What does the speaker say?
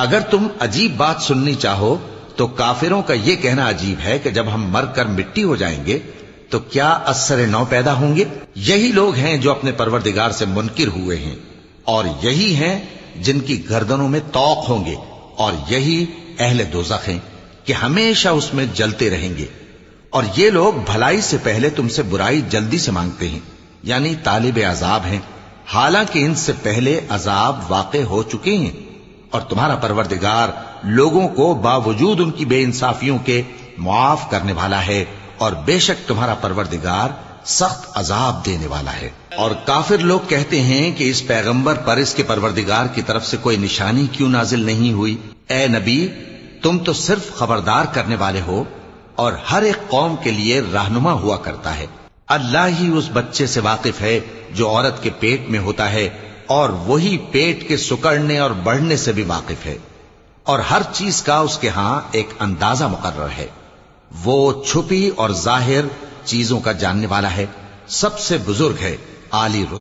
اگر تم عجیب بات سننی چاہو تو کافروں کا یہ کہنا عجیب ہے کہ جب ہم مر کر مٹی ہو جائیں گے تو کیا از سر نو پیدا ہوں گے؟ یہی لوگ ہیں جو اپنے پروردگار سے منکر ہوئے ہیں، اور یہی ہیں جن کی گردنوں میں طوق ہوں گے، اور یہی اہل دوزخ ہیں کہ ہمیشہ اس میں جلتے رہیں گے۔ اور یہ لوگ بھلائی سے پہلے تم سے برائی جلدی سے مانگتے ہیں، یعنی طالب عذاب ہیں، حالانکہ ان سے پہلے عذاب واقع ہو چکے ہیں، اور تمہارا پروردگار لوگوں کو باوجود ان کی بے انصافیوں کے معاف کرنے والا ہے، اور بے شک تمہارا پروردگار سخت عذاب دینے والا ہے۔ اور کافر لوگ کہتے ہیں کہ اس پیغمبر پر اس کے پروردگار کی طرف سے کوئی نشانی کیوں نازل نہیں ہوئی؟ اے نبی، تم تو صرف خبردار کرنے والے ہو، اور ہر ایک قوم کے لیے رہنما ہوا کرتا ہے۔ اللہ ہی اس بچے سے واقف ہے جو عورت کے پیٹ میں ہوتا ہے، اور وہی پیٹ کے سکڑنے اور بڑھنے سے بھی واقف ہے، اور ہر چیز کا اس کے ہاں ایک اندازہ مقرر ہے۔ وہ چھپی اور ظاہر چیزوں کا جاننے والا ہے، سب سے بزرگ ہے، عالی رتبہ۔